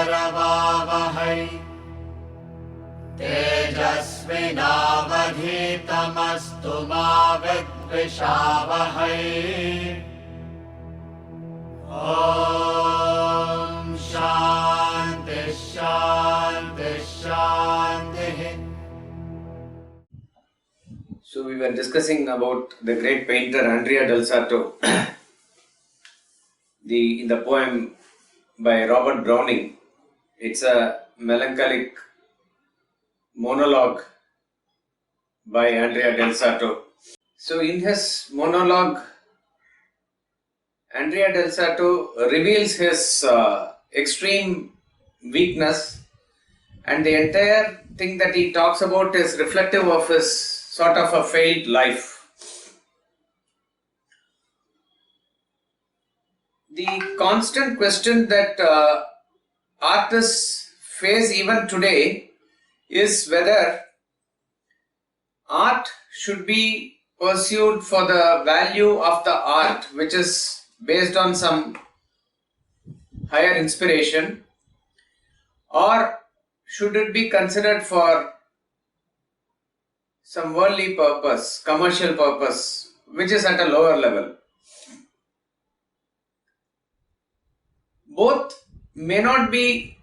करवावहै तेजस्विनावधीतमस्तु मा विद्विषावहै। ॐ शान्ति शान्ति शान्तिः। So we were discussing about the great painter Andrea Del Sarto. In the poem by Robert Browning, it's a melancholic monologue by Andrea Del Sarto. So in his monologue, Andrea Del Sarto reveals his extreme weakness, and the entire thing that he talks about is reflective of his sort of a failed life. The constant question that artists face even today is whether art should be pursued for the value of the art, which is based on some higher inspiration, or should it be considered for some worldly purpose, commercial purpose, which is at a lower level. Both may not be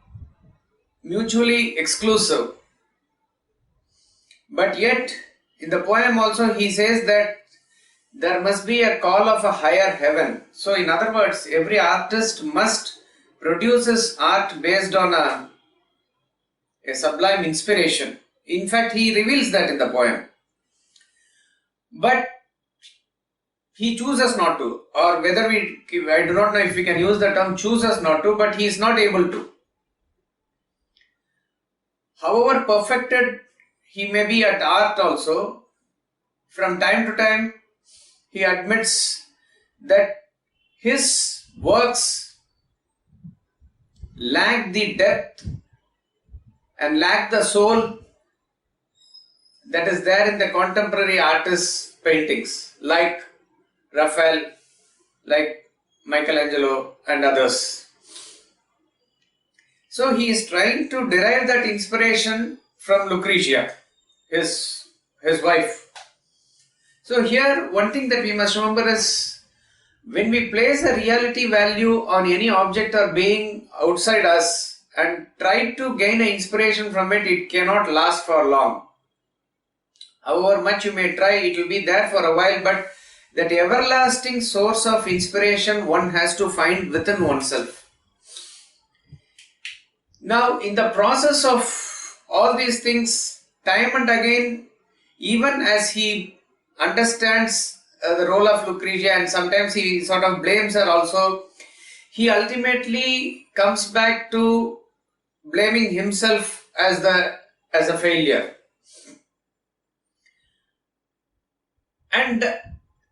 mutually exclusive, but yet in the poem also he says that there must be a call of a higher heaven. So in other words, every artist must produce his art based on a sublime inspiration. In fact, he reveals that in the poem. But he chooses not to, or whether I do not know if we can use the term chooses not to, but he is not able to. However perfected he may be at art also, from time to time he admits that his works lack the depth and lack the soul that is there in the contemporary artists' paintings, like Rafael, like Michelangelo and others. So he is trying to derive that inspiration from Lucrezia, his wife. So here one thing that we must remember is, when we place a reality value on any object or being outside us and try to gain an inspiration from it, it cannot last for long. However much you may try, it will be there for a while, but that everlasting source of inspiration one has to find within oneself. Now, in the process of all these things, time and again, even as he understands the role of Lucrezia, and sometimes he sort of blames her also, he ultimately comes back to blaming himself as a failure. And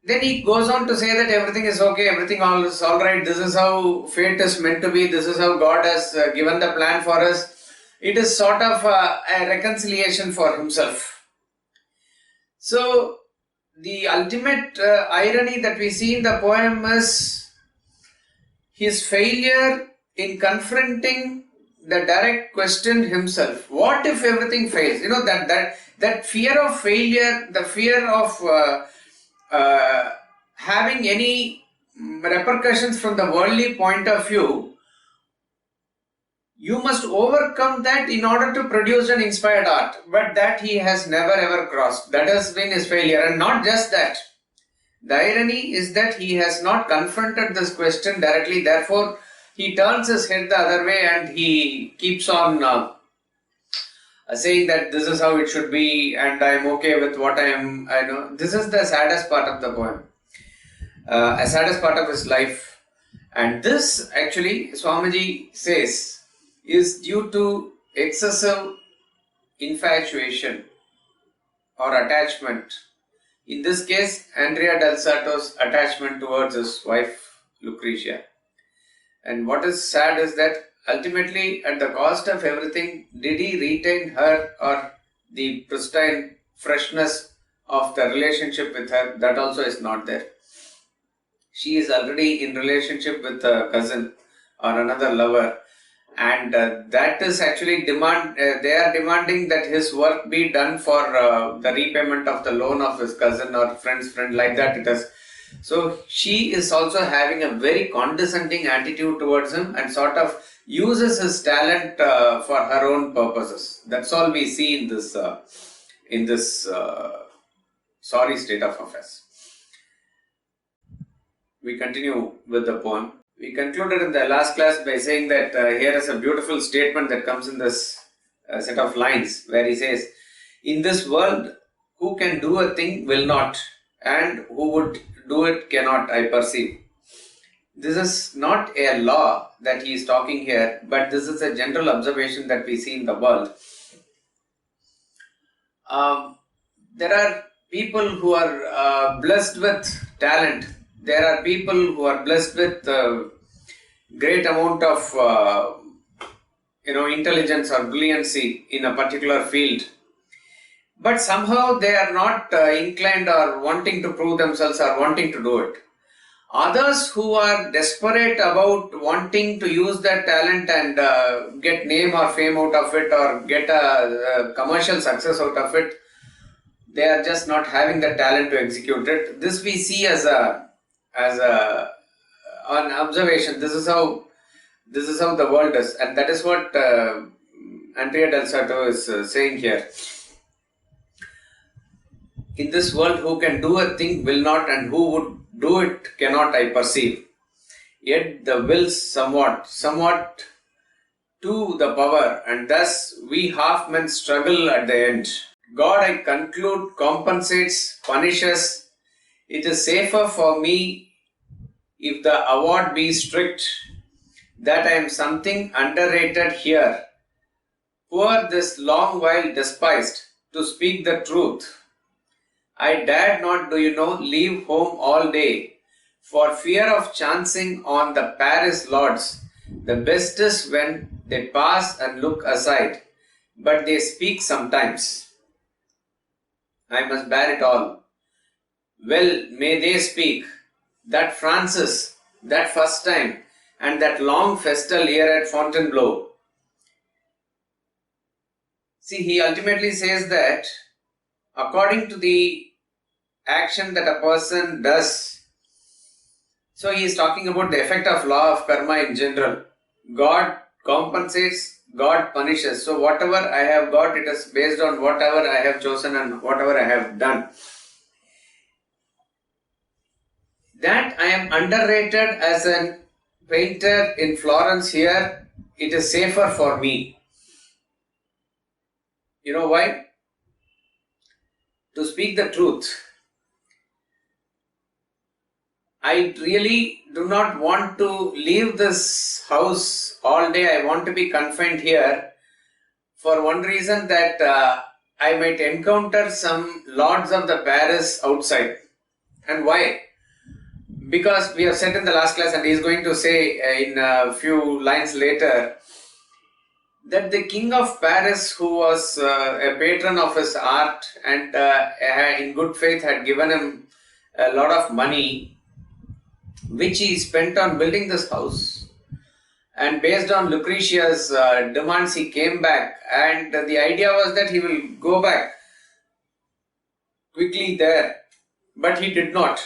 then he goes on to say that everything is okay, everything is all right, this is how fate is meant to be, this is how God has given the plan for us. It is sort of a reconciliation for himself. So the ultimate irony that we see in the poem is his failure in confronting the direct question himself. What if everything fails? You know, that fear of failure, the fear of having any repercussions from the worldly point of view, you must overcome that in order to produce an inspired art. But that he has never ever crossed. That has been his failure. And not just that. The irony is that he has not confronted this question directly. Therefore, he turns his head the other way and he keeps on saying that this is how it should be and I am okay with what I know. This is the saddest part of the poem. A saddest part of his life. And this actually, Swamiji says, is due to excessive infatuation or attachment. In this case, Andrea Del Sarto's attachment towards his wife, Lucrezia. And what is sad is that ultimately, at the cost of everything, did he retain her or the pristine freshness of the relationship with her? That also is not there. She is already in relationship with a cousin or another lover, and that is actually they are demanding that his work be done for the repayment of the loan of his cousin or friend's friend, like that it is. So she is also having a very condescending attitude towards him and sort of uses his talent for her own purposes. That's all we see in this sorry state of affairs. We continue with the poem. We concluded in the last class by saying that here is a beautiful statement that comes in this set of lines where he says, "In this world, who can do a thing will not, and who would do it cannot, I perceive." This is not a law that he is talking here, but this is a general observation that we see in the world. There are people who are blessed with talent. There are people who are blessed with great amount of intelligence or brilliancy in a particular field, but somehow they are not inclined or wanting to prove themselves or wanting to do it. Others who are desperate about wanting to use that talent and get name or fame out of it or get a commercial success out of it, they are just not having the talent to execute it. This we see as an observation. This is how the world is, and that is what Andrea Del Sarto is saying here. In this world, who can do a thing will not, and who would do it cannot, I perceive. Yet the will's somewhat to the power, and thus we half men struggle at the end. God, I conclude, compensates, punishes. It is safer for me if the award be strict, that I am something underrated here, poor this long while despised, to speak the truth. I dared not, leave home all day, for fear of chancing on the Paris lords. The best is when they pass and look aside, but they speak sometimes. I must bear it all. Well, may they speak. That Francis, that first time, and that long festal year at Fontainebleau. See, he ultimately says that according to the action that a person does, so he is talking about the effect of law of karma in general. God compensates, God punishes. So whatever I have got, it is based on whatever I have chosen and whatever I have done. That I am underrated as a painter in Florence here, it is safer for me. You know why? To speak the truth, I really do not want to leave this house all day. I want to be confined here for one reason, that I might encounter some lords of the Paris outside. And why? Because we have said in the last class, and he is going to say in a few lines later, that the king of Paris, who was a patron of his art and in good faith had given him a lot of money, which he spent on building this house, and based on Lucrezia's demands, he came back, and the idea was that he will go back quickly there, but he did not.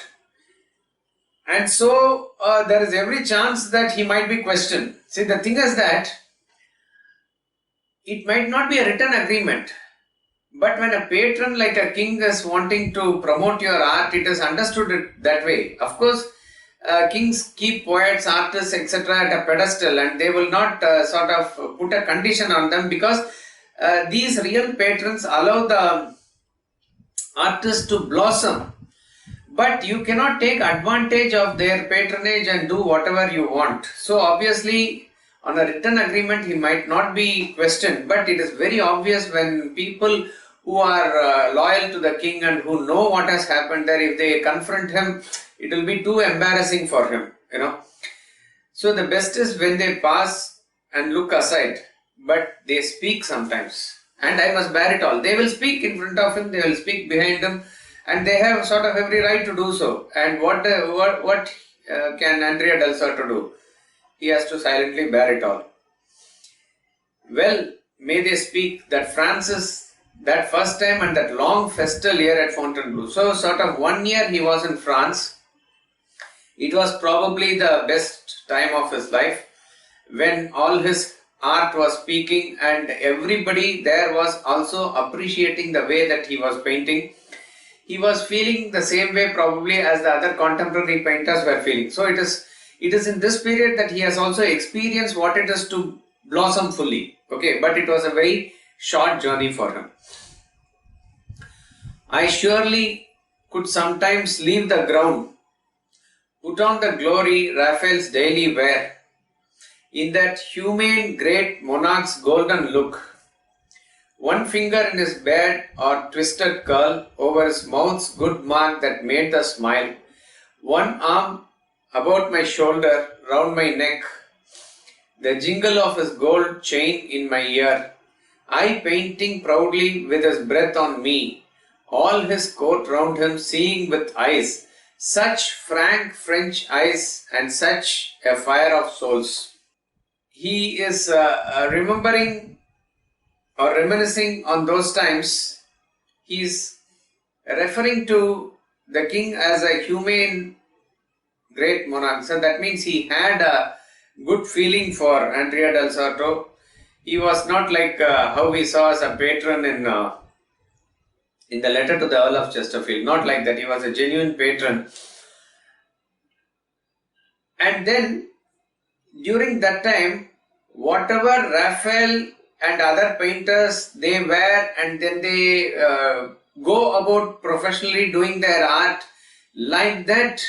And so there is every chance that he might be questioned. See, the thing is that it might not be a written agreement, but when a patron like a king is wanting to promote your art, it is understood it that way. Of course, kings keep poets, artists, etc. at a pedestal, and they will not sort of put a condition on them, because these real patrons allow the artist to blossom. But you cannot take advantage of their patronage and do whatever you want. So obviously, on a written agreement, he might not be questioned, but it is very obvious when people who are loyal to the king and who know what has happened there, if they confront him, it will be too embarrassing for him, So the best is when they pass and look aside, but they speak sometimes. And I must bear it all. They will speak in front of him, they will speak behind him, and they have sort of every right to do so. And what can Andrea Del Sarto do? He has to silently bear it all. Well, may they speak that Francis, that first time and that long festal year at Fontainebleau. So, sort of 1 year he was in France. It was probably the best time of his life when all his art was speaking and everybody there was also appreciating the way that he was painting. He was feeling the same way probably as the other contemporary painters were feeling. So it is in this period that he has also experienced what it is to blossom fully. Okay, but it was a very short journey for him. I surely could sometimes leave the ground, put on the glory Raphael's daily wear, in that humane great monarch's golden look, one finger in his beard or twisted curl over his mouth's good mark that made the smile, one arm about my shoulder, round my neck, the jingle of his gold chain in my ear, I painting proudly with his breath on me, all his coat round him seeing with eyes, such frank French eyes and such a fire of souls. He is remembering or reminiscing on those times. He is referring to the king as a humane great monarch. So that means he had a good feeling for Andrea Del Sarto. He was not like how we saw as a patron in the letter to the Earl of Chesterfield. Not like that. He was a genuine patron. And then during that time, whatever Raphael and other painters they were, and then they go about professionally doing their art, like that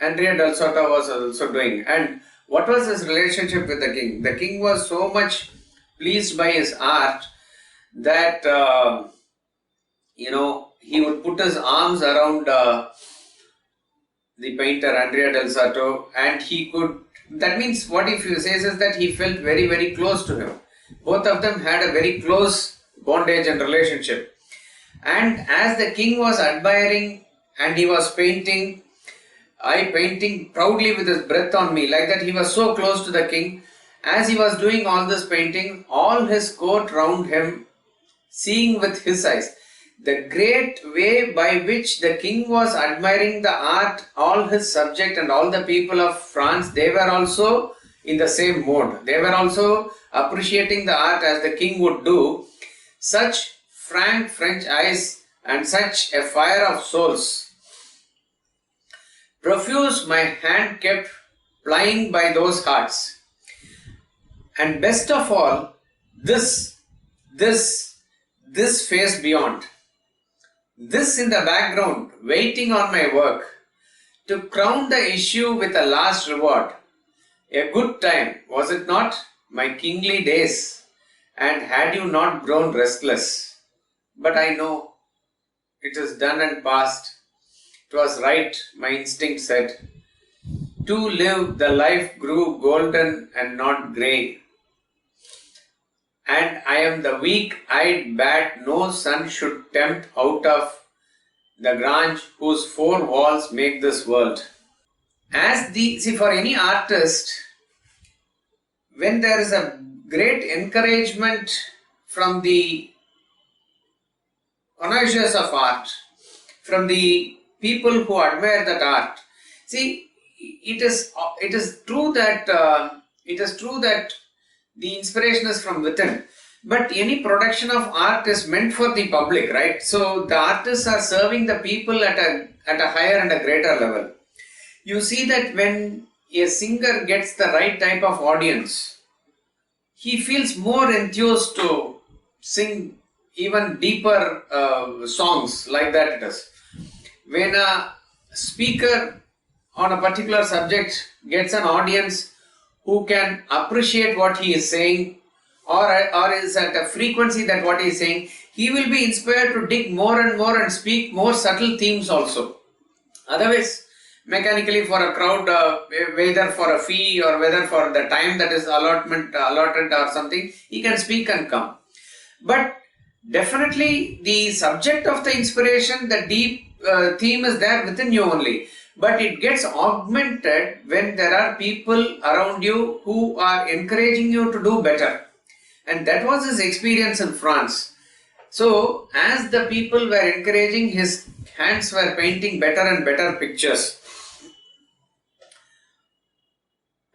Andrea Del Sarto was also doing. And what was his relationship with the king? The king was so much pleased by his art that he would put his arms around the painter Andrea Del Sarto, and he could. That means what he says is that he felt very, very close to him. Both of them had a very close bondage and relationship. And as the king was admiring and he was painting, I painting proudly with his breath on me, like that he was so close to the king. As he was doing all this painting, all his court round him, seeing with his eyes. The great way by which the king was admiring the art, all his subject and all the people of France, they were also in the same mode. They were also appreciating the art as the king would do. Such frank French eyes and such a fire of souls. Profuse my hand kept plying by those hearts. And best of all, this face beyond. This in the background, waiting on my work, to crown the issue with a last reward. A good time, was it not, my kingly days, and had you not grown restless? But I know, it is done and past. It was right, my instinct said. To live, the life grew golden and not grey. And I am the weak-eyed bat no sun should tempt out of the grange whose four walls make this world. For any artist, when there is a great encouragement from the connoisseurs of art, from the people who admire that art, it is true that the inspiration is from within. But any production of art is meant for the public, right? So the artists are serving the people at a higher and a greater level. You see that when a singer gets the right type of audience, he feels more enthused to sing even deeper songs, like that it is. When a speaker on a particular subject gets an audience who can appreciate what he is saying, or is at a frequency that what he is saying, he will be inspired to dig more and more and speak more subtle themes also. Otherwise, mechanically for a crowd, whether for a fee or whether for the time that is allotted or something, he can speak and come. But definitely the subject of the inspiration, the deep theme is there within you only. But it gets augmented when there are people around you who are encouraging you to do better. And that was his experience in France. So, as the people were encouraging, his hands were painting better and better pictures.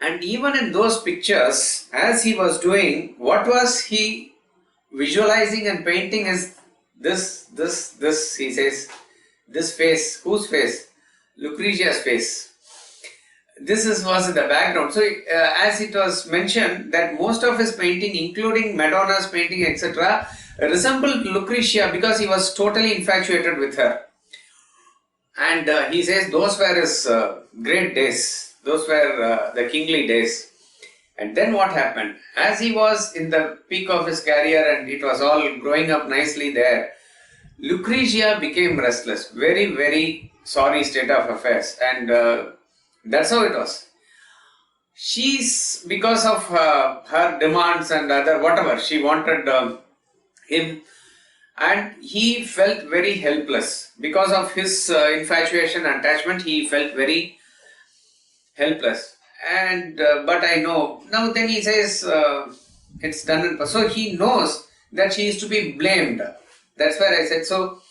And even in those pictures, as he was doing, what was he visualizing and painting is this, he says, this face. Whose face? Lucrezia's face. Was in the background. So, as it was mentioned, that most of his painting, including Madonna's painting, etc., resembled Lucrezia because he was totally infatuated with her. And he says those were his great days. Those were the kingly days. And then what happened? As he was in the peak of his career and it was all growing up nicely there, Lucrezia became restless. Very, very sorry state of affairs. And that's how it was. Because of her demands and other whatever, she wanted him, and he felt very helpless. Because of his infatuation and attachment, he felt very helpless. And but I know, now then he says it's done. So he knows that she is to be blamed. That's where I said, so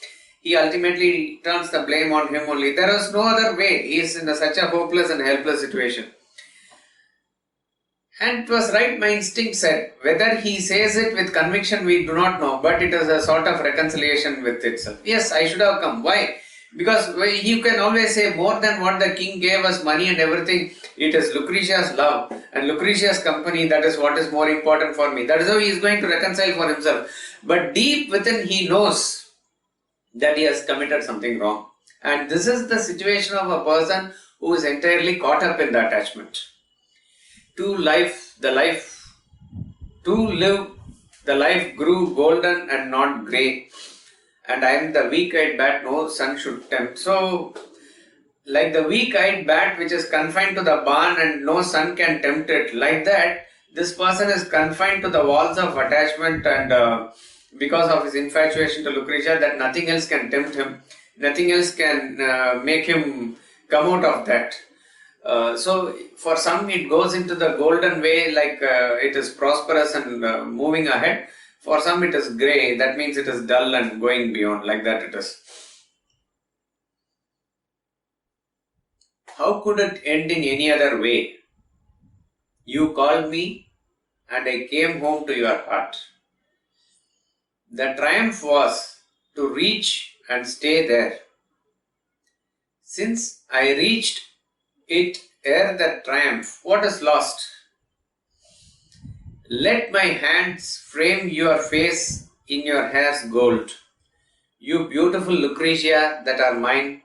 he ultimately turns the blame on him only. There is no other way. He is in such a hopeless and helpless situation. And it was right, my instinct said, whether he says it with conviction, we do not know, but it is a sort of reconciliation with itself. Yes, I should have come. Why? Because you can always say more than what the king gave us, money and everything, it is Lucrezia's love and Lucrezia's company, that is what is more important for me. That is how he is going to reconcile for himself. But deep within he knows that he has committed something wrong. And this is the situation of a person who is entirely caught up in the attachment. To live, the life grew golden and not grey. And I am the weak-eyed bat, no sun should tempt. So, like the weak-eyed bat which is confined to the barn and no sun can tempt it, like that, this person is confined to the walls of attachment and because of his infatuation to Lucrezia, that nothing else can tempt him, nothing else can make him come out of that. So for some it goes into the golden way, like it is prosperous and moving ahead. For some it is grey, that means it is dull and going beyond, like that it is. How could it end in any other way? You called me and I came home to your heart. The triumph was to reach and stay there. Since I reached it ere the triumph, what is lost? Let my hands frame your face in your hair's gold. You beautiful Lucrezia that are mine.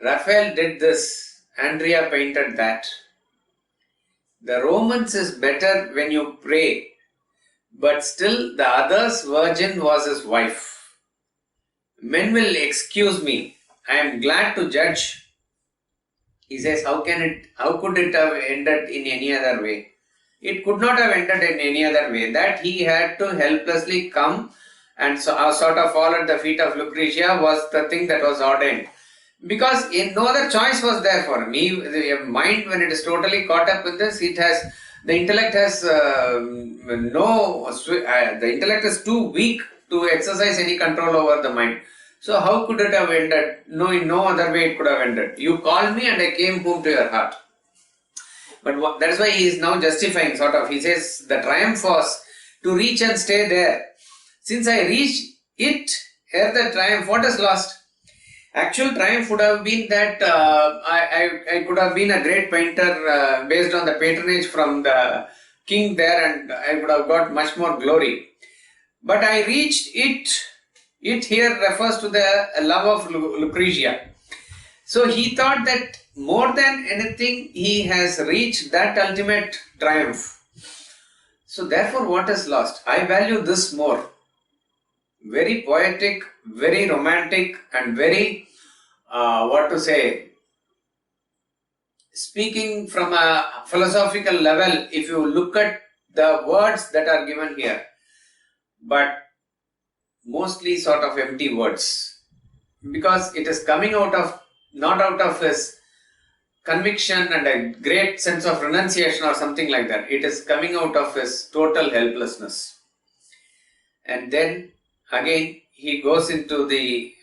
Rafael did this, Andrea painted that. The romance is better when you pray, but still the other's virgin was his wife. Men will excuse me, I am glad to judge. He says, how could it have ended in any other way? It could not have ended in any other way. That he had to helplessly come and sort of fall at the feet of Lucrezia was the thing that was ordained. Because no other choice was there for him. The mind, when it is totally caught up with this, the intellect has the intellect is too weak to exercise any control over the mind. So how could it have ended? No, in no other way it could have ended. You called me and I came home to your heart. But that's why he is now justifying, sort of. He says the triumph was to reach and stay there. Since I reached it, ere the triumph, what is lost? Actual triumph would have been that I could have been a great painter based on the patronage from the king there, and I would have got much more glory. But I reached it. It here refers to the love of Lucrezia. So he thought that more than anything he has reached that ultimate triumph. So therefore what is lost? I value this more. Very poetic, very romantic and very, speaking from a philosophical level, if you look at the words that are given here, but mostly sort of empty words, because it is coming not out of his conviction and a great sense of renunciation or something like that. It is coming out of his total helplessness. And then again he goes into the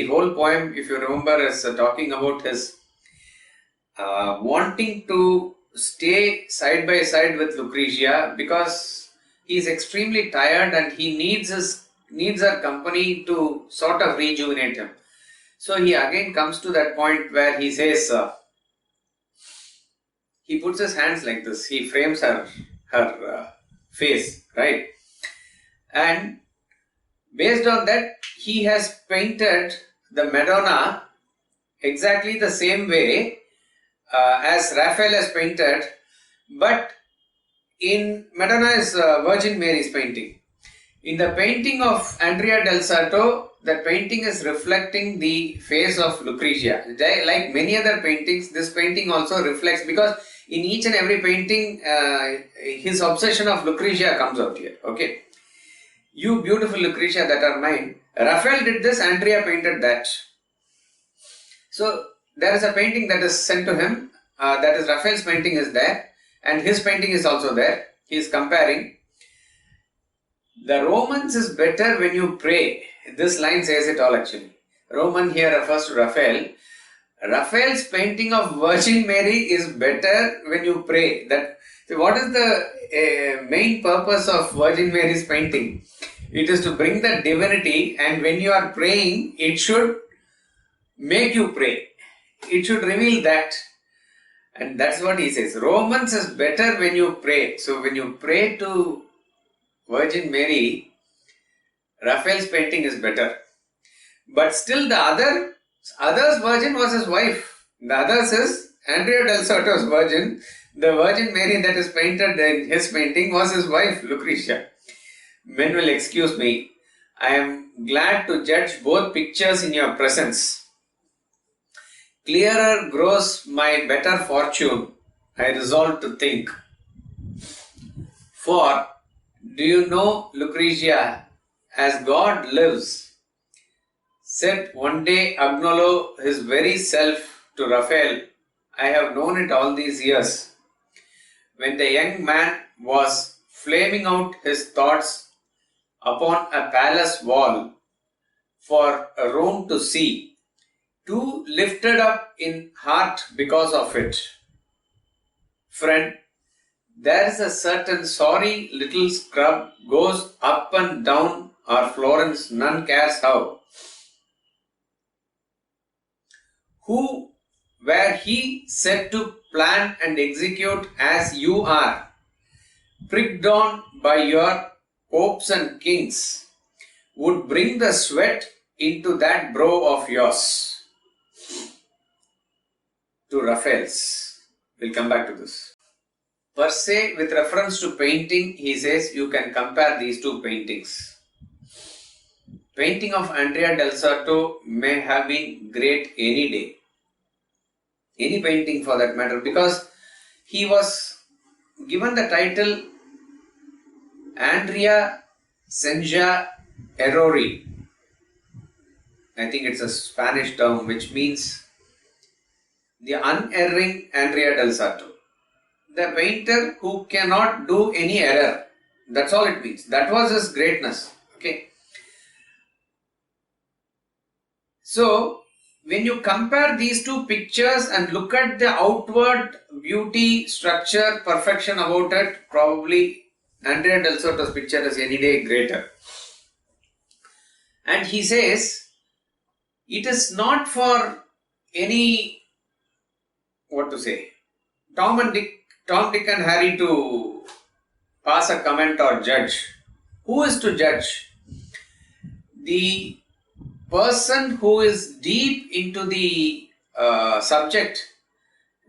whole poem, if you remember, is talking about his wanting to stay side by side with Lucrezia because he is extremely tired and he needs her company to sort of rejuvenate him. So he again comes to that point where he says, he puts his hands like this, he frames her face, right? And based on that, he has painted the Madonna exactly the same way as Rafael has painted, but in Madonna is Virgin Mary's painting. In the painting of Andrea Del Sarto, the painting is reflecting the face of Lucrezia. Like many other paintings, this painting also reflects, because in each and every painting, his obsession of Lucrezia comes out here. Okay, you beautiful Lucrezia that are mine. Rafael did this, Andrea painted that. So there is a painting that is sent to him. That is Rafael's painting is there, and his painting is also there. He is comparing. The Romans is better when you pray. This line says it all actually. Roman here refers to Rafael. Raphael's painting of Virgin Mary is better when you pray. So what is the main purpose of Virgin Mary's painting? It is to bring the divinity, and when you are praying, it should make you pray. It should reveal that. And that's what he says. Romans is better when you pray. So when you pray to Virgin Mary, Raphael's painting is better. But still the other's virgin was his wife. The other's is Andrea Del Sarto's virgin. The Virgin Mary that is painted in his painting was his wife, Lucrezia. Men will excuse me. I am glad to judge both pictures in your presence. Clearer grows my better fortune, I resolve to think. For, do you know, Lucrezia, as God lives, said one day Agnolo his very self to Raphael, I have known it all these years. When the young man was flaming out his thoughts upon a palace wall for Rome to see, too lifted up in heart because of it. Friend, there is a certain sorry little scrub goes up and down our Florence, none cares how. Who were he set to plan and execute as you are, pricked on by your popes and kings, would bring the sweat into that brow of yours. To Raphael's. We'll come back to this. Per se, with reference to painting, he says you can compare these two paintings. Painting of Andrea Del Sarto may have been great any day. Any painting for that matter, because he was given the title Andrea Senja Errori. I think it's a Spanish term which means the unerring Andrea Del Sarto. The painter who cannot do any error. That's all it means. That was his greatness. Okay. So, when you compare these two pictures and look at the outward beauty, structure, perfection about it, probably Andrea Del Sarto's picture is any day greater. And he says, it is not for any, Tom, Dick and Harry to pass a comment or judge. Who is to judge? The person who is deep into the subject,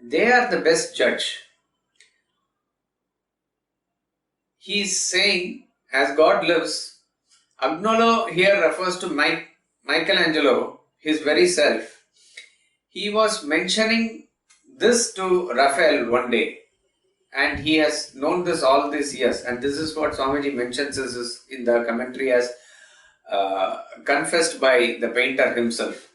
they are the best judge. He is saying, as God lives, Agnolo here refers to Michelangelo, his very self. He was mentioning this to Raphael one day, and he has known this all these years, and this is what Swamiji mentions is in the commentary as confessed by the painter himself.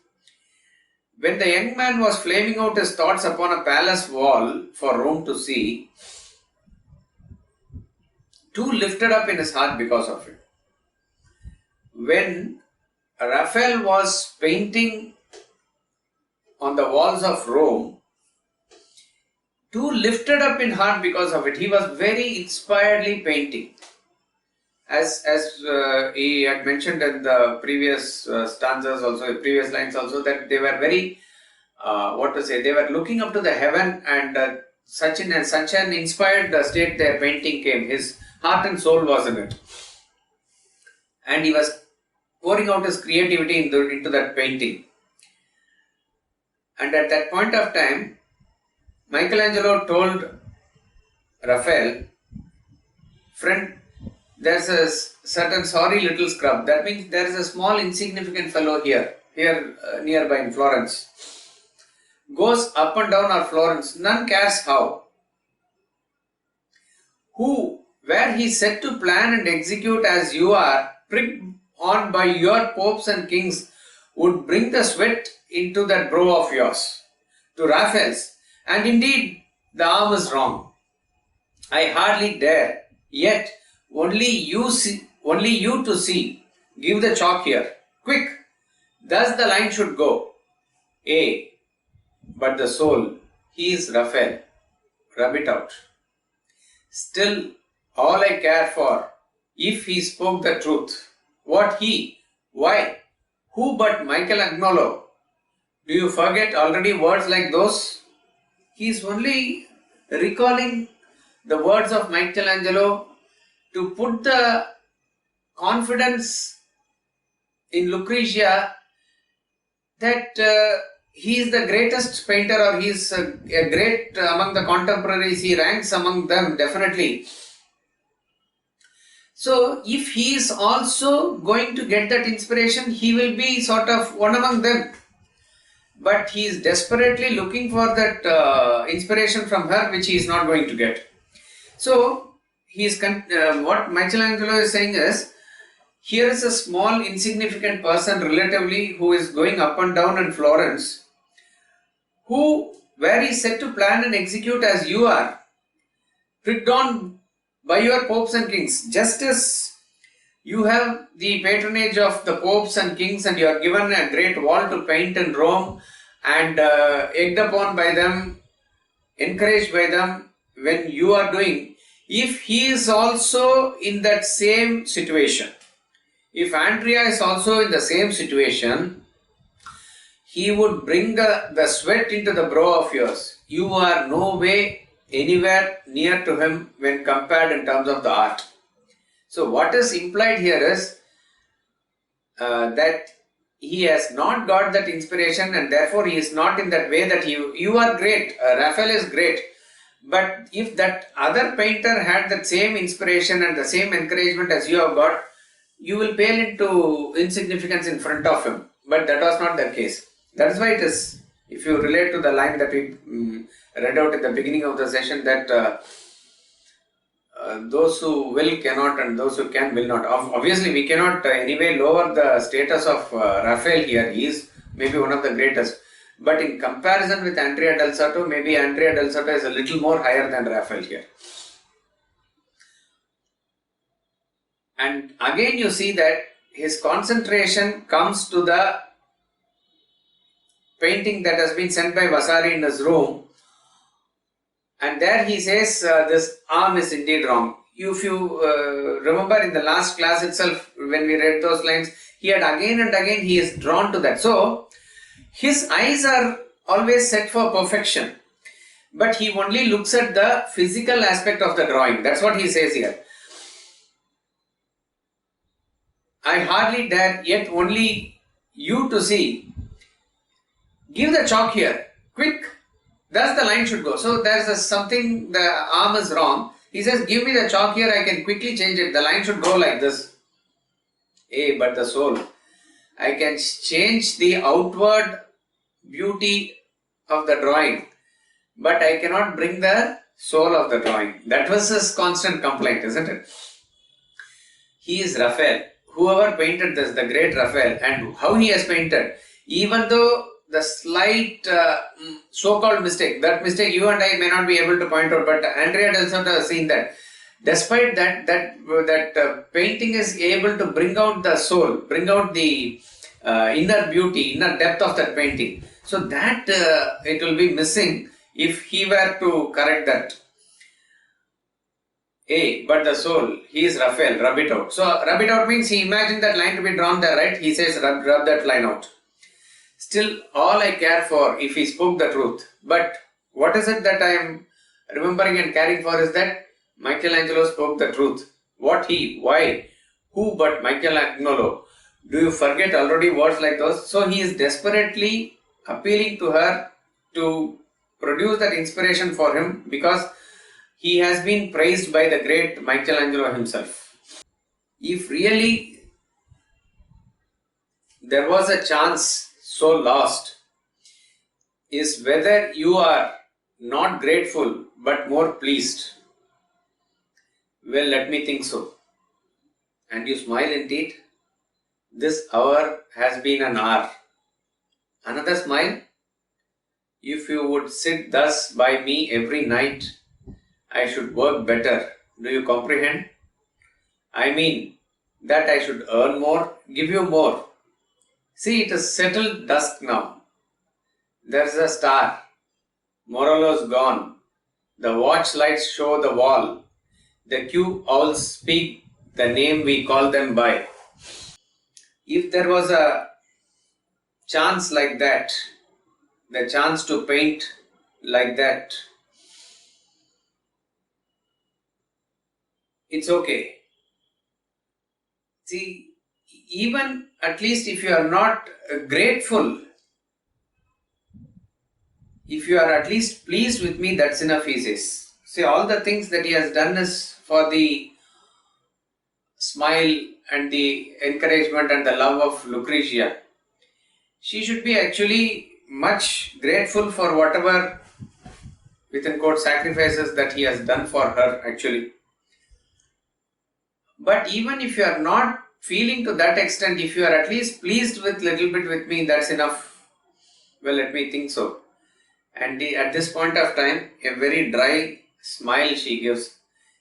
When the young man was flaming out his thoughts upon a palace wall for Rome to see, two lifted up in his heart because of it. When Rafael was painting on the walls of Rome, two lifted up in heart because of it. He was very inspiredly painting. As he had mentioned in the previous stanzas also, previous lines also, that they were very, they were looking up to the heaven, and such an inspired state their painting came. His heart and soul was in it. And he was pouring out his creativity into that painting. And at that point of time, Michelangelo told Raphael, friend, there's a certain sorry little scrub. That means there is a small insignificant fellow here nearby in Florence. Goes up and down our Florence, none cares how. Who, where he set to plan and execute as you are, pricked on by your popes and kings, would bring the sweat into that brow of yours. To Raphael's, and indeed the arm is wrong. I hardly dare, yet only you to see. Give the chalk here, quick. Thus the line should go. But the soul, he is Raphael. Rub it out. Still, all I care for, if he spoke the truth. What he? Why? Who but Michelangelo? Do you forget already words like those? He is only recalling the words of Michelangelo to put the confidence in Lucrezia that he is the greatest painter, or he is a great among the contemporaries. He ranks among them definitely. So if he is also going to get that inspiration, he will be sort of one among them. But he is desperately looking for that inspiration from her, which he is not going to get. So what Michelangelo is saying is, here is a small insignificant person relatively who is going up and down in Florence, where he is set to plan and execute as you are, pricked on by your popes and kings. Just as you have the patronage of the popes and kings, and you are given a great wall to paint in Rome, and egged upon by them, encouraged by them, when you are doing, if he is also in that same situation, if Andrea is also in the same situation, he would bring the sweat into the brow of yours. You are no way anywhere near to him when compared in terms of the art. So what is implied here is that he has not got that inspiration, and therefore he is not in that way that you are great, Raphael is great. But if that other painter had that same inspiration and the same encouragement as you have got, you will pale into insignificance in front of him. But that was not the case. That is why it is, if you relate to the line that we read out at the beginning of the session, that those who will cannot, and those who can will not. Obviously, we cannot anyway lower the status of Rafael here. He is maybe one of the greatest. But in comparison with Andrea Del Sarto, maybe Andrea Del Sarto is a little more higher than Rafael here. And again you see that his concentration comes to the painting that has been sent by Vasari in his room. And there he says, this arm is indeed wrong. If you remember in the last class itself, when we read those lines, he had again and again he is drawn to that. So, his eyes are always set for perfection. But he only looks at the physical aspect of the drawing. That's what he says here. I hardly dare, yet only you to see. Give the chalk here, quick. Thus the line should go. So there's something, the arm is wrong. He says, give me the chalk here, I can quickly change it. The line should go like this. But the soul. I can change the outward beauty of the drawing, but I cannot bring the soul of the drawing. That was his constant complaint, isn't it? He is Raphael. Whoever painted this, the great Raphael, and how he has painted, even though the slight so-called mistake, that mistake you and I may not be able to point out, but Andrea Del Sarto has seen that. Despite that painting is able to bring out the soul, bring out the inner beauty, inner depth of that painting. So that it will be missing if he were to correct that. But the soul, he is Rafael, rub it out. So rub it out means he imagined that line to be drawn there, right? He says rub that line out. Still, all I care for if he spoke the truth. But what is it that I am remembering and caring for is that Michelangelo spoke the truth. What he, why, who but Michelangelo? Do you forget already words like those? So he is desperately appealing to her to produce that inspiration for him because he has been praised by the great Michelangelo himself. If really there was a chance so lost, is whether you are not grateful but more pleased. Well, let me think so. And you smile indeed. This hour has been an hour. Another smile. If you would sit thus by me every night, I should work better. Do you comprehend? I mean that I should earn more, give you more. See, it is settled dusk now. There is a star. Morello's gone. The watch lights show the wall. The Q owls speak the name we call them by. If there was a chance like that, the chance to paint like that, it's okay. See, even at least if you are not grateful, if you are at least pleased with me, that's enough, he says. See, all the things that he has done is for the smile and the encouragement and the love of Lucrezia. She should be actually much grateful for whatever, within quote, sacrifices that he has done for her actually. But even if you are not feeling to that extent, if you are at least pleased with little bit with me, that's enough. Well, let me think so. And at this point of time, a very dry smile she gives.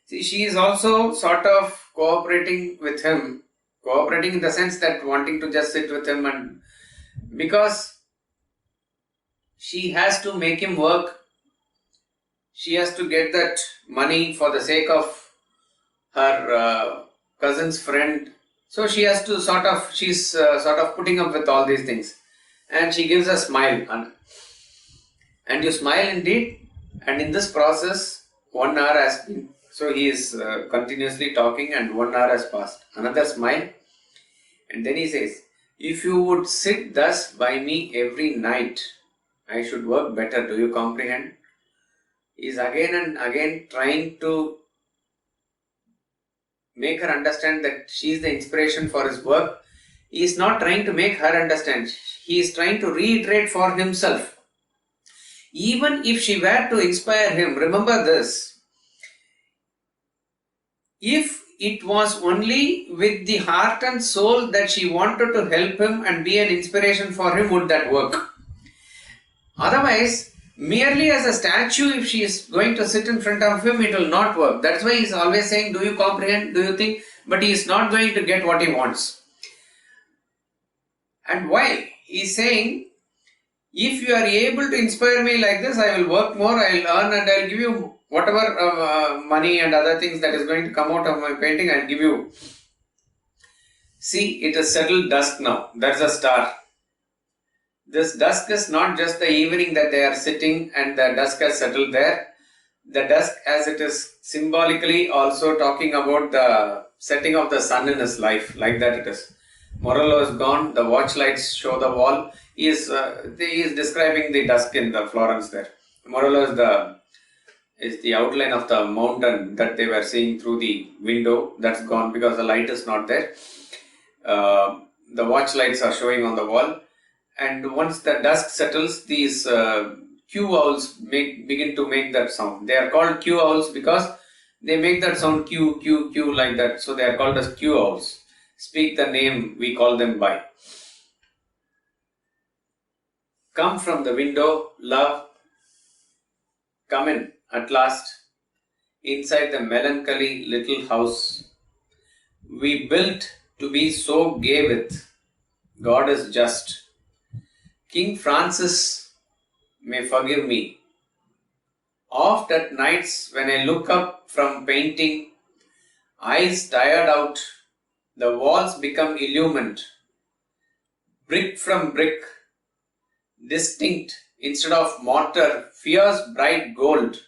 See, she is also sort of cooperating with him, cooperating in the sense that wanting to just sit with him, and because she has to make him work, she has to get that money for the sake of her cousin's friend. So she has to she's sort of putting up with all these things. And she gives a smile. And you smile indeed. And in this process, 1 hour has been. So he is continuously talking and 1 hour has passed. Another smile. And then he says, if you would sit thus by me every night, I should work better. Do you comprehend? He is again and again trying to make her understand that she is the inspiration for his work. He is not trying to make her understand. He is trying to reiterate for himself. Even if she were to inspire him, remember this. If it was only with the heart and soul that she wanted to help him and be an inspiration for him, would that work? Otherwise, merely as a statue, if she is going to sit in front of him, it will not work. That's why he is always saying, do you comprehend? Do you think? But he is not going to get what he wants. And why? He is saying, if you are able to inspire me like this, I will work more, I will earn, and I will give you whatever money and other things that is going to come out of my painting, I will give you. See, it is settled dusk now. There is a star. This dusk is not just the evening that they are sitting and the dusk has settled there. The dusk, as it is symbolically also talking about the setting of the sun in his life, like that it is. Morello is gone, the watch lights show the wall. He is describing the dusk in the Florence there. Morello is the outline of the mountain that they were seeing through the window. That's gone because the light is not there. The watch lights are showing on the wall. And once the dusk settles, these Q owls begin to make that sound. They are called Q owls because they make that sound Q, Q, Q like that. So they are called as Q owls. Speak the name we call them by. Come from the window, love, come in at last, inside the melancholy little house we built to be so gay with. God is just. King Francis may forgive me. Oft at nights when I look up from painting, eyes tired out, the walls become illumined. Brick from brick, distinct instead of mortar, fierce bright gold.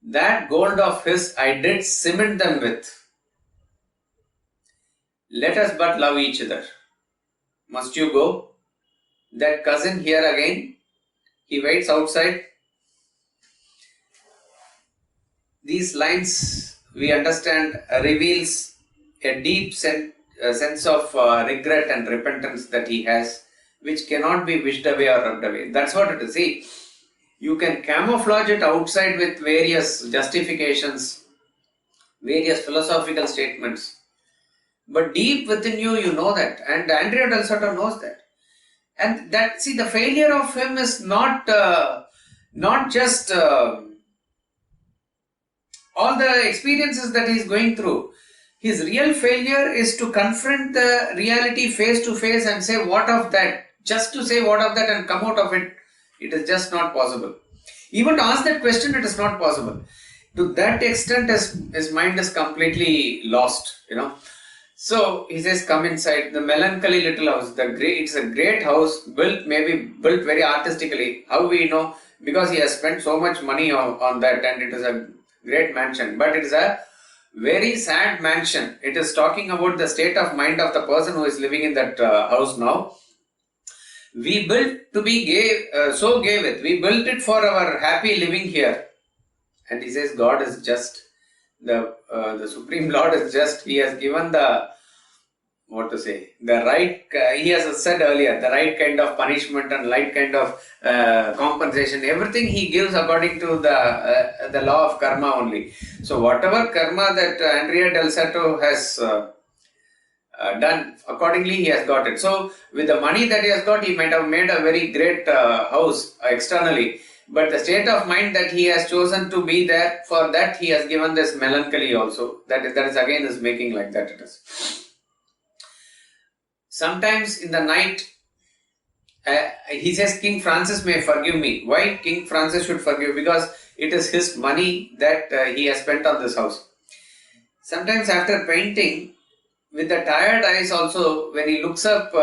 That gold of his I did cement them with. Let us but love each other. Must you go? That cousin here again, he waits outside. These lines, we understand, reveals a deep sense of regret and repentance that he has, which cannot be wished away or rubbed away. That's what it is. See, you can camouflage it outside with various justifications, various philosophical statements. But deep within you, you know that. And Andrea Del Sarto knows that. And that, see, the failure of him is not just all the experiences that he is going through. His real failure is to confront the reality face to face and say, what of that? Just to say what of that and come out of it, it is just not possible. Even to ask that question, it is not possible. To that extent, his mind is completely lost, So he says, come inside the melancholy little house. It's a great house, built very artistically. How we know? Because he has spent so much money on that, and it is a great mansion. But it is a very sad mansion. It is talking about the state of mind of the person who is living in that house now. We built to be gay, so gay with. We built it for our happy living here. And he says, God is just. The Supreme Lord is just. He has given the right, he has said earlier, the right kind of punishment and right kind of compensation. Everything he gives according to the law of karma only. So whatever karma that Andrea Del Sarto has done, accordingly he has got it. So with the money that he has got, he might have made a very great house externally. But the state of mind that he has chosen to be there, for that he has given this melancholy also. That is again is making like that it is. Sometimes in the night, he says King Francis may forgive me. Why King Francis should forgive? Because it is his money that he has spent on this house. Sometimes after painting, with the tired eyes also, when he looks up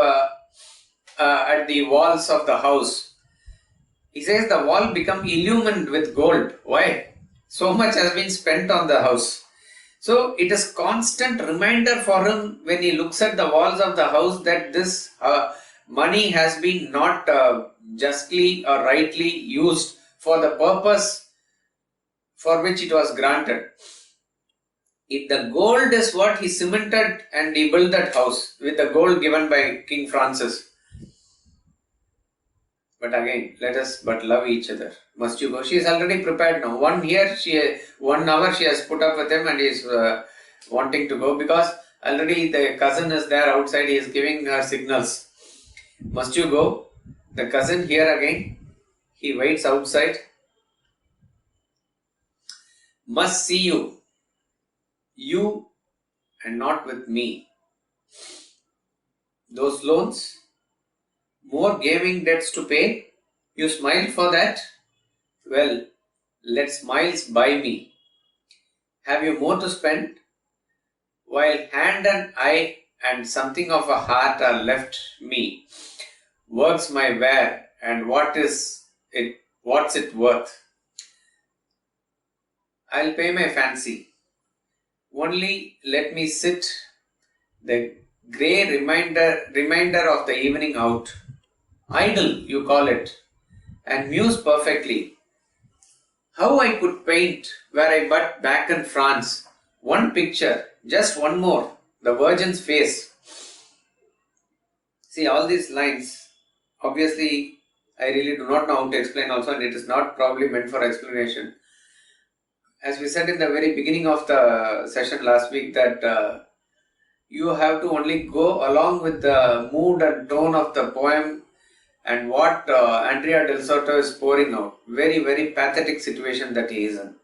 at the walls of the house, he says the wall become illumined with gold. Why? So much has been spent on the house. So it is constant reminder for him when he looks at the walls of the house that this money has been not justly or rightly used for the purpose for which it was granted. If the gold is what he cemented and he built that house with the gold given by King Francis. But again, let us but love each other. Must you go? She is already prepared now. 1 hour she has put up with him and he is wanting to go because already the cousin is there outside. He is giving her signals. Must you go? The cousin here again. He waits outside. Must see you. You and not with me. Those loans. More gaming debts to pay? You smile for that? Well, let smiles buy me. Have you more to spend? While hand and eye and something of a heart are left me. Works my wear and what's it worth? I'll pay my fancy. Only let me sit the grey reminder of the evening out. Idle, you call it, and muse perfectly. How I could paint were I but back in France. One picture, just one more, the Virgin's face. See, all these lines, obviously, I really do not know how to explain also, and it is not probably meant for explanation. As we said in the very beginning of the session last week, that you have to only go along with the mood and tone of the poem and what Andrea Del Sarto is pouring out. Very, very pathetic situation that he is in.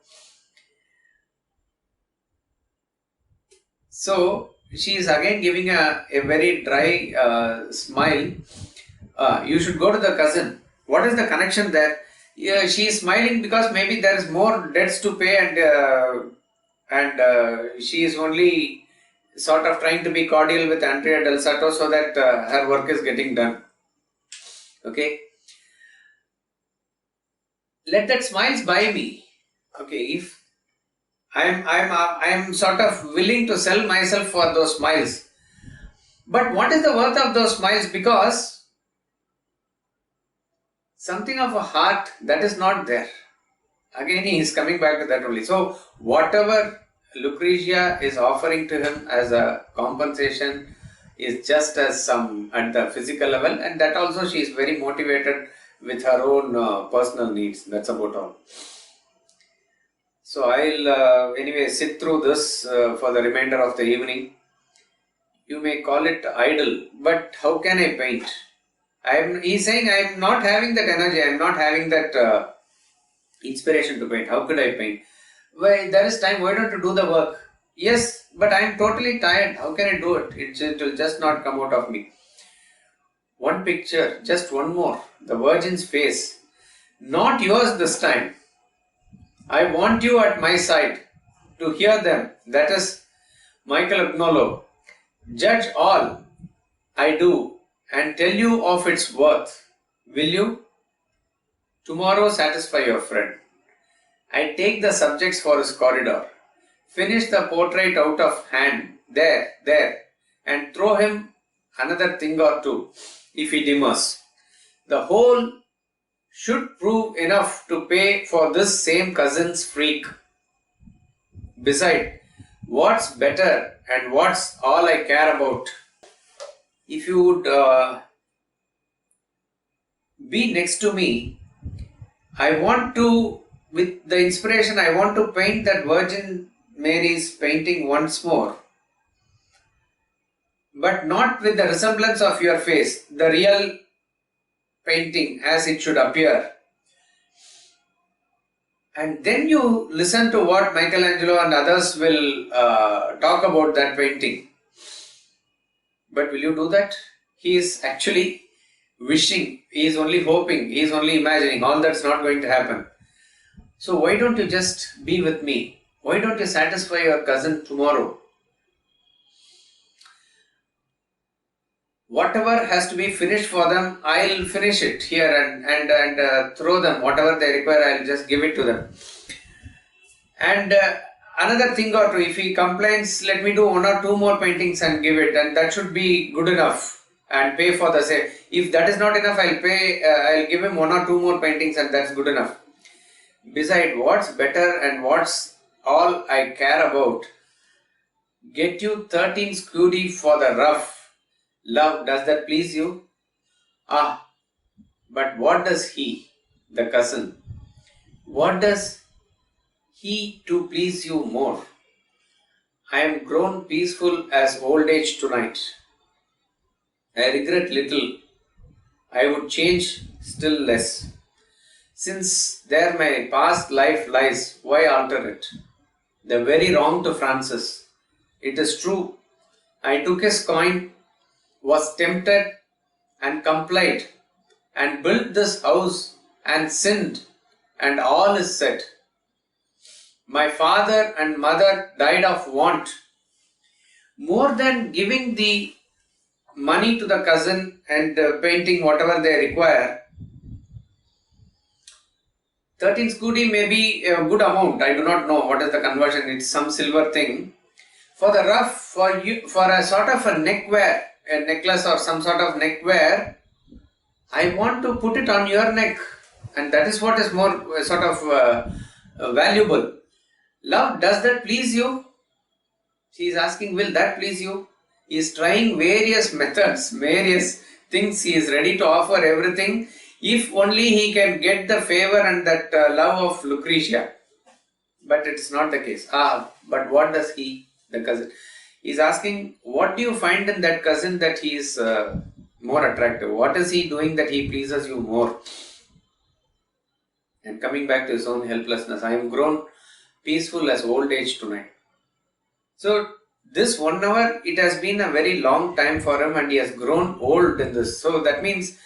So she is again giving a very dry smile. You should go to the cousin. What is the connection there? Yeah, she is smiling because maybe there is more debts to pay, and she is only sort of trying to be cordial with Andrea Del Sarto so that her work is getting done. Okay. Let that smiles buy me. Okay, if I'm sort of willing to sell myself for those smiles. But what is the worth of those smiles? Because something of a heart that is not there. Again, he is coming back to that only. So whatever Lucrezia is offering to him as a compensation is just as some at the physical level, and that also she is very motivated with her own personal needs. That's about all. So I'll anyway sit through this for the remainder of the evening. You may call it idle, but how can I paint? He's saying I'm not having that energy, I'm not having that inspiration to paint. How could I paint? Well, there is time, why don't you do the work? Yes, but I'm totally tired. How can I do it? It will just not come out of me. One picture, just one more. The Virgin's face. Not yours this time. I want you at my side to hear them. That is Michael Agnolo. Judge all I do and tell you of its worth. Will you? Tomorrow satisfy your friend. I take the subjects for his corridor. Finish the portrait out of hand. There. And throw him another thing or two if he demurs. The whole should prove enough to pay for this same cousin's freak. Beside, what's better and what's all I care about? If you would be next to me, I want to, with the inspiration, I want to paint that Virgin Mary's painting once more. But not with the resemblance of your face, the real painting as it should appear. And then you listen to what Michelangelo and others will talk about that painting. But will you do that? He is actually wishing, he is only hoping, he is only imagining. All that's not going to happen. So why don't you just be with me? Why don't you satisfy your cousin tomorrow? Whatever has to be finished for them, I'll finish it here and throw them. Whatever they require, I'll just give it to them. And another thing or two, if he complains, let me do one or two more paintings and give it, and that should be good enough. And pay for the same. If that is not enough, I'll give him one or two more paintings, and that's good enough. Besides, what's better and what's all I care about? Get you 13 scudi for the rough. Love, does that please you? Ah, but what does he, the cousin, what does he to please you more? I am grown peaceful as old age tonight. I regret little. I would change still less. Since there my past life lies, why alter it? The very wrong to Francis. It is true. I took his coin, was tempted and complied, and built this house and sinned, and all is said. My father and mother died of want. More than giving the money to the cousin and painting whatever they require, 13 scudi may be a good amount. I do not know what is the conversion. It's some silver thing. For the rough, for a sort of a neckwear, a necklace or some sort of neckwear, I want to put it on your neck, and that is what is more sort of valuable. Love, does that please you? She is asking, will that please you? He is trying various methods, various things. He is ready to offer everything, if only he can get the favor and that love of Lucrezia. But it is not the case. But what does he, the cousin? He is asking, what do you find in that cousin that he is more attractive? What is he doing that he pleases you more? And coming back to his own helplessness, I am grown peaceful as old age tonight. So this 1 hour, it has been a very long time for him, and he has grown old in this. So that means,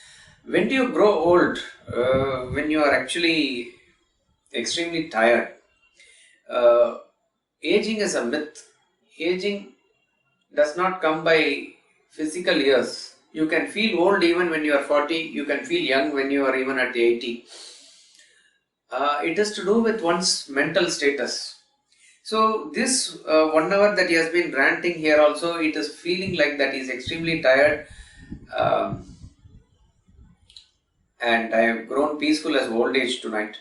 when do you grow old? When you are actually extremely tired. Aging is a myth. Aging does not come by physical years. You can feel old even when you are 40. You can feel young when you are even at 80. It is to do with one's mental status. So this 1 hour that he has been ranting here also, it is feeling like that he is extremely tired. Um, and I have grown peaceful as old age tonight.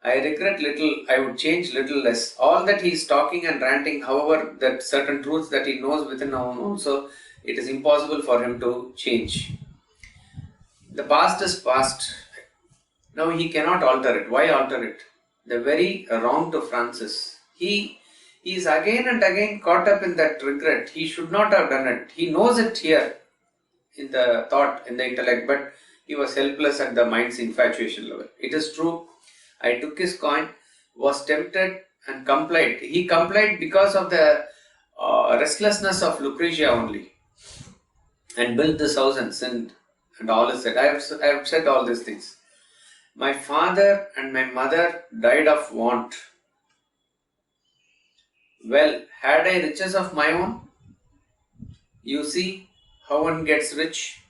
I regret little, I would change little less. All that he is talking and ranting, however, that certain truths that he knows within our own also, it is impossible for him to change. The past is past. Now he cannot alter it. Why alter it? The very wrong to Francis. He is again and again caught up in that regret. He should not have done it. He knows it here in the thought, in the intellect, but he was helpless at the mind's infatuation level. It is true. I took his coin, was tempted and complied. He complied because of the restlessness of Lucrezia only, and built this house and sinned, and all is said. I have said all these things. My father and my mother died of want. Well, had I riches of my own? You see how one gets rich?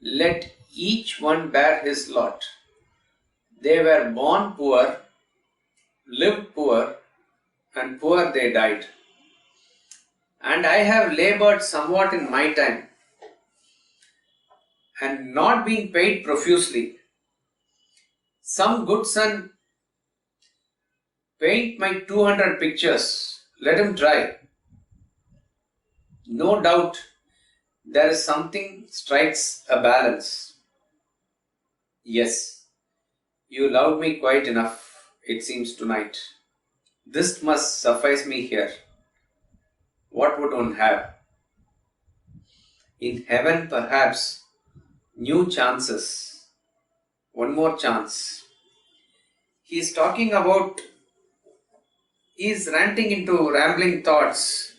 Let each one bear his lot. They were born poor, lived poor, and poor they died. And I have labored somewhat in my time, and not been paid profusely. Some good son paint my 200 pictures. Let him try. No doubt there is something strikes a balance. Yes. You loved me quite enough, it seems, tonight. This must suffice me here. What would one have? In heaven, perhaps, new chances. One more chance. He is talking about, he is ranting into rambling thoughts.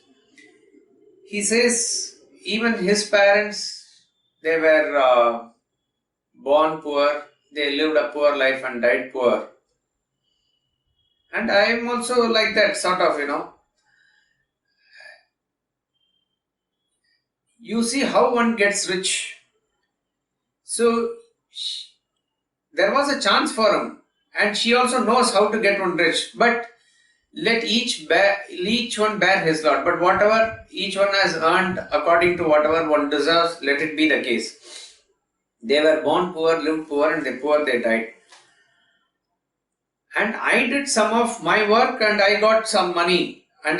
He says, even his parents, they were born poor. They lived a poor life and died poor. And I am also like that, sort of, You see how one gets rich. So, there was a chance for him. And she also knows how to get one rich. But let each one bear his lot. But whatever each one has earned according to whatever one deserves, let it be the case. They were born poor, lived poor, and they died. And I did some of my work and I got some money, and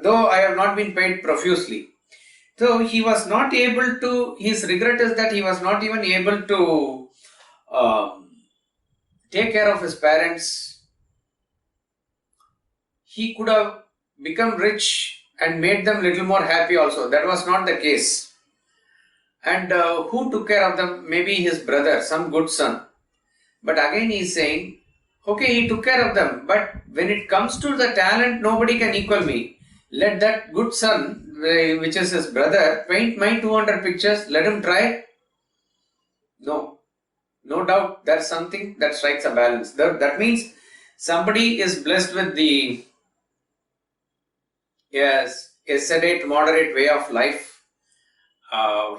though I have not been paid profusely. So he was not able to, his regret is that he was not even able to take care of his parents. He could have become rich and made them little more happy also. That was not the case. And who took care of them? Maybe his brother, some good son. But again he is saying, okay, he took care of them, but when it comes to the talent, nobody can equal me. Let that good son, which is his brother, paint my 200 pictures, let him try. No doubt there's something that strikes a balance. That means somebody is blessed with a sedate, moderate way of life.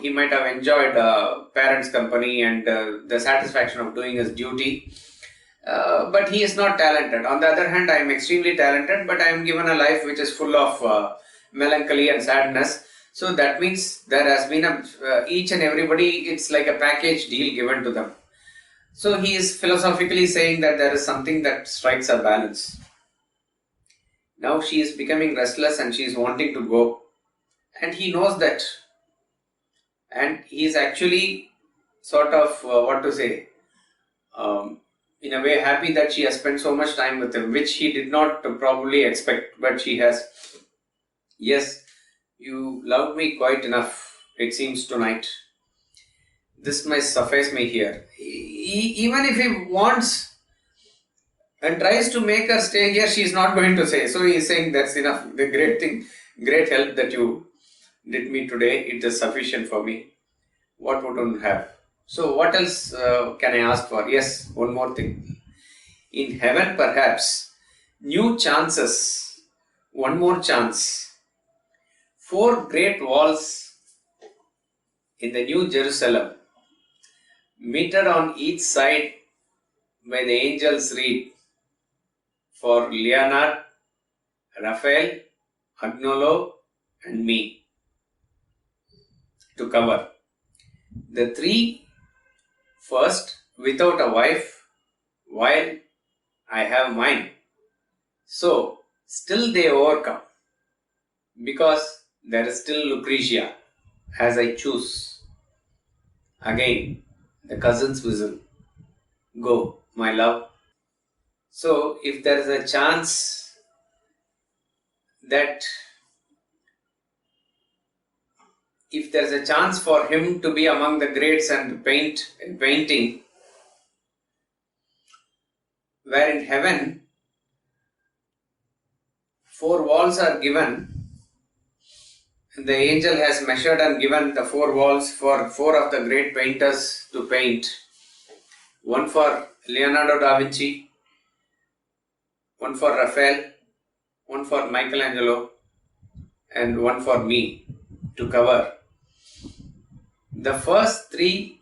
He might have enjoyed parents' company and the satisfaction of doing his duty. But he is not talented. On the other hand, I am extremely talented, but I am given a life which is full of melancholy and sadness. So that means there has been each and everybody, it's like a package deal given to them. So he is philosophically saying that there is something that strikes a balance. Now she is becoming restless and she is wanting to go. And he knows that. And he is actually sort of, in a way happy that she has spent so much time with him, which he did not probably expect, but she has. Yes, you loved me quite enough, it seems, tonight. This might suffice me here. Even if he wants and tries to make her stay here, she is not going to say. So he is saying, that's enough. The great thing, great help that you did me today, it is sufficient for me. What would one have? So what else can I ask for? Yes, one more thing. In heaven, perhaps, new chances, one more chance. 4 great walls in the New Jerusalem, metered on each side by the angels read, for Leonard, Rafael, Agnolo, and me to cover. The 3 first, without a wife, while I have mine. So, still they overcome, because there is still Lucrezia, as I choose. Again, the cousin's whistle. Go, my love. So, if there is a chance that if there is a chance for him to be among the greats and painting, where in heaven 4 walls are given, and the angel has measured and given the 4 walls for 4 of the great painters to paint. One for Leonardo da Vinci, one for Raphael, one for Michelangelo, and one for me to cover. The first 3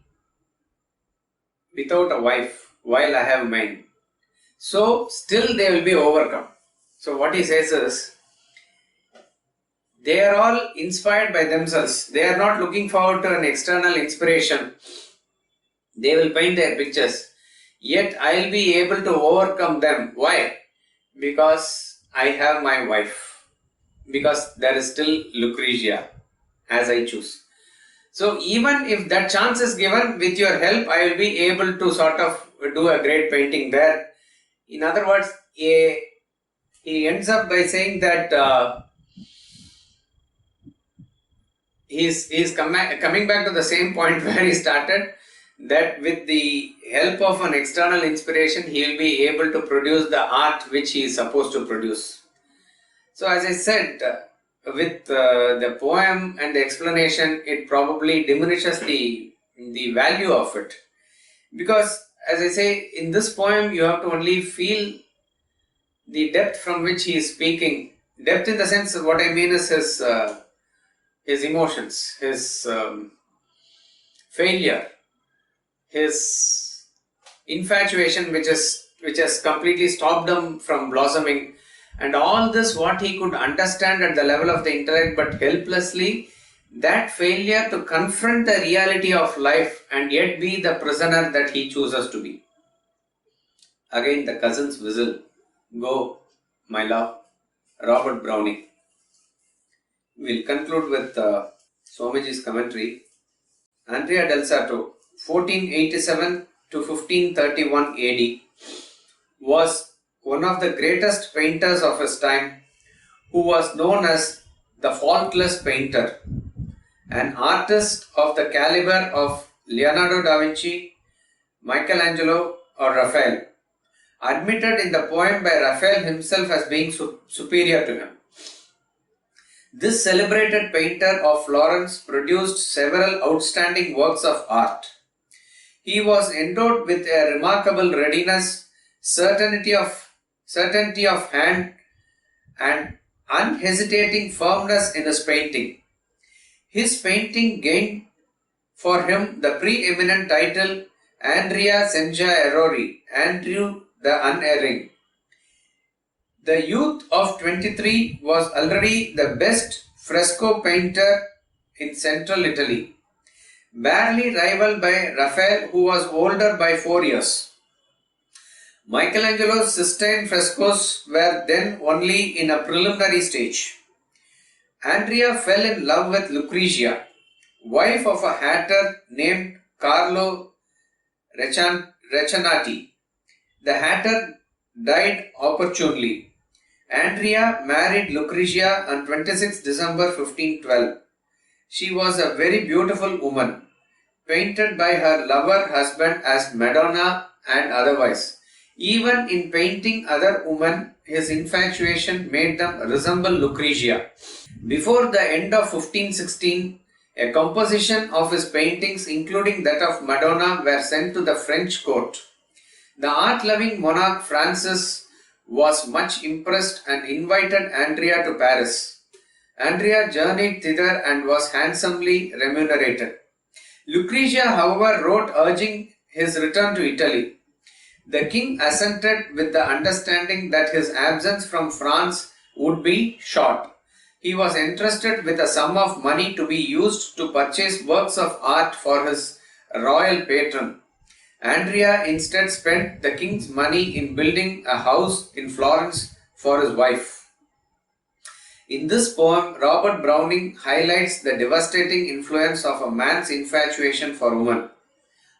without a wife, while I have mine. So still they will be overcome. So what he says is, they are all inspired by themselves. They are not looking forward to an external inspiration. They will paint their pictures. Yet I will be able to overcome them. Why? Because I have my wife. Because there is still Lucrezia, as I choose. So even if that chance is given, with your help, I will be able to sort of do a great painting there. In other words, he ends up by saying that he's coming back to the same point where he started, that with the help of an external inspiration, he will be able to produce the art which he is supposed to produce. So as I said, with the poem and the explanation, it probably diminishes the value of it. Because as I say, in this poem, you have to only feel the depth from which he is speaking. Depth in the sense, what I mean is his emotions, his failure, his infatuation which has completely stopped him from blossoming, and all this what he could understand at the level of the intellect, but helplessly that failure to confront the reality of life and yet be the prisoner that he chooses to be. Again the cousin's whistle. Go, my love. Robert Browning. We'll conclude with Swamiji's commentary. Andrea Del Sarto, 1487 to 1531 AD, was one of the greatest painters of his time, who was known as the faultless painter, an artist of the caliber of Leonardo da Vinci, Michelangelo, or Raphael, admitted in the poem by Raphael himself as being superior to him. This celebrated painter of Florence produced several outstanding works of art. He was endowed with a remarkable readiness, certainty of hand, and unhesitating firmness in his painting. His painting gained for him the preeminent title Andrea Senza Errori, Andrew the Unerring. The youth of 23 was already the best fresco painter in central Italy, barely rivaled by Raphael, who was older by 4 years. Michelangelo's Sistine frescoes were then only in a preliminary stage. Andrea fell in love with Lucrezia, wife of a hatter named Carlo Recanati. The hatter died opportunely. Andrea married Lucrezia on 26 December 1512. She was a very beautiful woman, painted by her lover husband as Madonna and otherwise. Even in painting other women, his infatuation made them resemble Lucrezia. Before the end of 1516, a composition of his paintings, including that of Madonna, were sent to the French court. The art-loving monarch Francis was much impressed and invited Andrea to Paris. Andrea journeyed thither and was handsomely remunerated. Lucrezia, however, wrote urging his return to Italy. The king assented with the understanding that his absence from France would be short. He was entrusted with a sum of money to be used to purchase works of art for his royal patron. Andrea instead spent the king's money in building a house in Florence for his wife. In this poem, Robert Browning highlights the devastating influence of a man's infatuation for woman,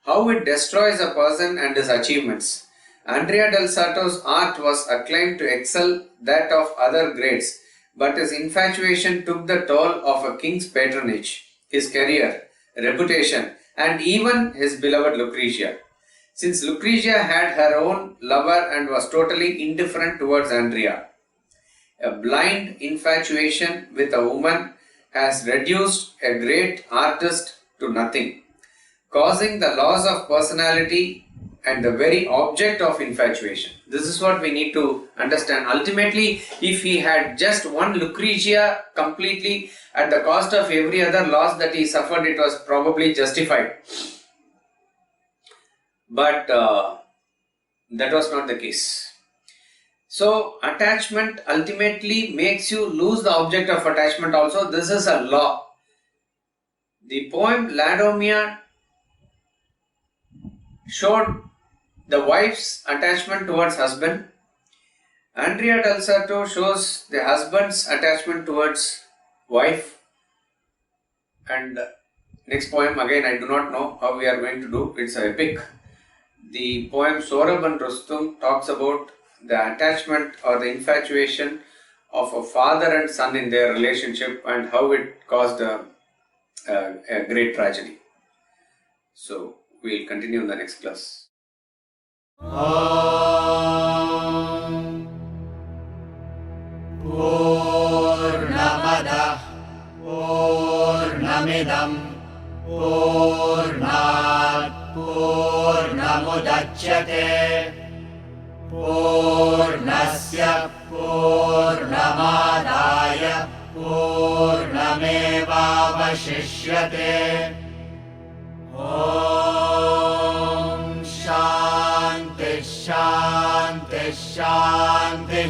how it destroys a person and his achievements. Andrea Del Sarto's art was acclaimed to excel that of other greats, but his infatuation took the toll of a king's patronage, his career, reputation, and even his beloved Lucrezia. Since Lucrezia had her own lover and was totally indifferent towards Andrea, a blind infatuation with a woman has reduced a great artist to nothing, causing the loss of personality and the very object of infatuation. This is what we need to understand. Ultimately, if he had just won Lucrezia completely at the cost of every other loss that he suffered, it was probably justified. But that was not the case. So, attachment ultimately makes you lose the object of attachment also. This is a law. The poem Ladomia showed the wife's attachment towards husband. Andrea Del Sarto shows the husband's attachment towards wife. And next poem, again, I do not know how we are going to do. It's an epic. The poem Sorab and Rustum talks about the attachment or the infatuation of a father and son in their relationship and how it caused a great tragedy. So, we'll continue in the next class. Purnamada Purnamidam Purnat Purnamudachyate Purnasya Purnamadaya Purnamevavashishyate. Om Shanti Shanti Shanti.